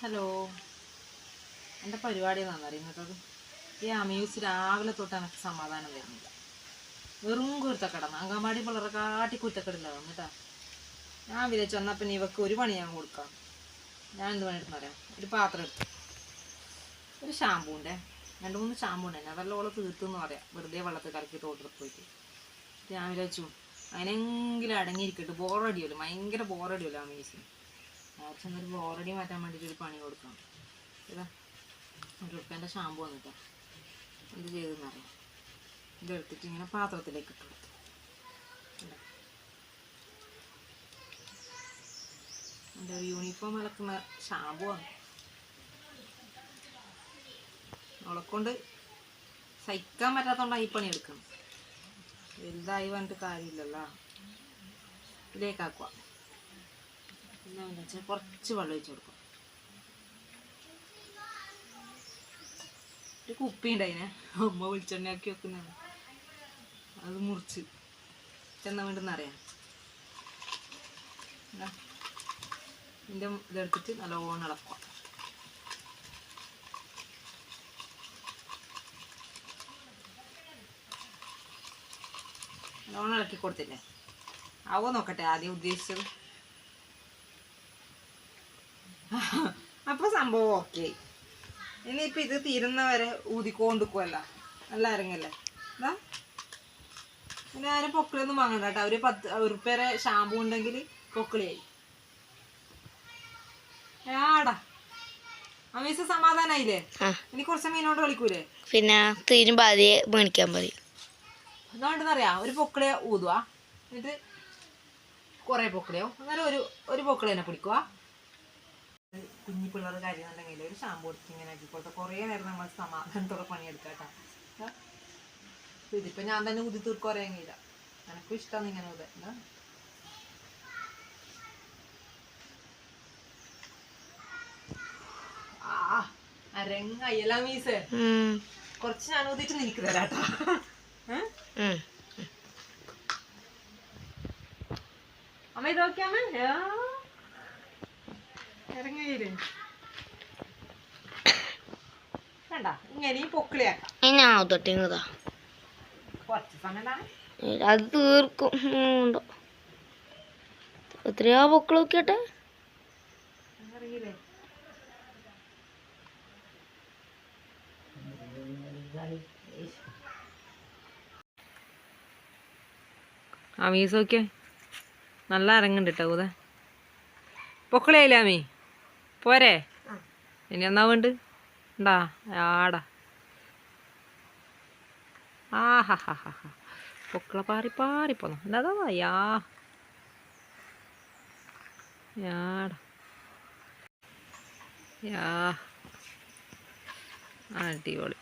Hello, എൻ്റെ പരിപാടി എന്താണെന്ന് അറിയുന്നത്? ഈ അമ്യൂസ് രാവിലെ തൊട്ട് എനിക്ക് സമാധാനം വരുന്നില്ല. വെറും കുരുത്തക്കടന്ന് അങ്കമാടി പിള്ളേരെ കാട്ടി കുരുത്തക്കടില്ല വന്നിട്ടാ. ഞാൻ വിചാരിച്ചു വന്നാൽ പിന്നെ ഇവക്ക് ഒരു പണി ഞാൻ കൊടുക്കാം. ഞാൻ എന്ത് പണിയെടുത്ത് പറയാം, ഒരു പാത്രം എടുത്തു, ഒരു ഷാമ്പൂൻ്റെ 2-3 ഷാമ്പൂ ഉണ്ട്. അതെല്ലാം ഓളെ തീർത്തെന്ന് പറയാം, വെറുതെ വെള്ളത്തിൽ കലക്കി തോട്ടെടുത്ത് പോയിട്ട്. ഞാൻ വിചാരിച്ചു അതിനെങ്കിലും അടങ്ങിയിരിക്കട്ടെ, ബോറടിയല്ലോ, ഭയങ്കര ബോറടിയല്ലോ അമ്യൂസിന്. ഒരു ബോറടി മാറ്റാൻ വേണ്ടിയിട്ട് ഒരു പണി കൊടുക്കണം. ഇതാ ഒരു ഷാമ്പു വന്നിട്ടാ എന്ത് ചെയ്തെന്നറിയാം. ഇതെടുത്തിട്ട് ഇങ്ങനെ പാത്രത്തിലേക്ക് ഇട്ട് കൊടുത്തു. എൻ്റെ ഒരു യൂണിഫോം ഇളക്കുന്ന ഷാമ്പു ആണ്. അവളെക്കൊണ്ട് സഹിക്കാൻ പറ്റാത്തതുകൊണ്ടാണ് ഈ പണി എടുക്കണം. വലുതായി പറഞ്ഞിട്ട് കാര്യമില്ലല്ലോ. ഇതിലേക്കാക്കുക. പിന്നെ വെച്ചാൽ കുറച്ച് വെള്ളം ഒഴിച്ച് കൊടുക്കും. ഒരു കുപ്പി ഉണ്ടായിനെ, അമ്മ വെളിച്ചെണ്ണയാക്കി വെക്കുന്നതാണ്. അത് മുറിച്ച് ചെന്ന വേണ്ടെന്നറിയാം. ഇതിൻ്റെ ഇതെടുത്തിട്ട് നല്ലോണം ഇളക്കുക. നല്ലോണം ഇളക്കി കൊടുത്തില്ലേ, ആവോ നോക്കട്ടെ ആദ്യം ഉദ്ദേശിച്ചത്. അപ്പോൾ സംഭവം ഓക്കെ. ഇനിയിപ്പോൾ ഇത് തീരുന്നവരെ ഊതിക്കൊണ്ടിരിക്കുമല്ല, നല്ല അരങ്ങല്ലേ. എന്താ പിന്നെ ആരും പൊക്കിളൊന്നും വാങ്ങണ്ട കേട്ടോ. ഒരു 10 ഉറുപ്പ്യയുടെ ഷാമ്പൂ ഉണ്ടെങ്കിൽ പൊക്കിളിയായി. ആടാ അമീസ് സമാധാനായില്ലേ? ഇനി കുറച്ച് മീനോട് കളിക്കൂലേ? പിന്നെ തീരും ബാധിയെ മേടിക്കാൻ പറയും. അതുകൊണ്ടെന്നറിയാം, ഒരു പൊക്കിളിയെ ഊതുക, എന്നിട്ട് കുറേ പൊക്കിളിയോ അങ്ങനെ ഒരു പൊക്കിളി തന്നെ പിടിക്കുക. കുഞ്ഞി പിള്ളേർ കാര്യമെന്നുണ്ടെങ്കിൽ ഒരു ഷാമ്പൂ എടുത്ത് ഇങ്ങനെ ആക്കിക്കൊടുത്ത കുറേ നേരം നമ്മൾ സമാധാനത്തോടെ പണിയെടുക്കാം കേട്ടോ. ഇതിപ്പോൾ ഞാൻ തന്നെ ഊതി തീർക്കും അറിയാങ്ങില്ല. എനിക്കും ഇഷ്ടമാണ് ഇങ്ങനെ ഊതാൻ. എന്താ അരങ്ങയ്യല്ല മീസ്. കുറച്ച് ഞാൻ ഊതിയിട്ട് നിനക്ക് തരാട്ടാ. അമ്മ ഇത് നോക്കിയാമേ ഇറങ്ങയില്ലേ വേണ്ട. ഇങ്ങനെ ഈ പൊക്കിളിയാക്കാം. കുറച്ച് സമയം അത് തീർക്കും. എത്രയാ പൊക്കിൾ നോക്കിയട്ടെ. അറിയില്ലേ അമീസ് നോക്കിയേ, നല്ല അരങ്ങുണ്ട് കേട്ടോ ഊത. പൊക്കിളിയായില്ലേ അമ്മീ? പോരെ? ഇനി എന്നാ വേണ്ട ഉണ്ടാ ആടാ. ഹാ പൊക്കിള പാറിപ്പോന്നു. എന്താ യാടാ യാ അടിപൊളി.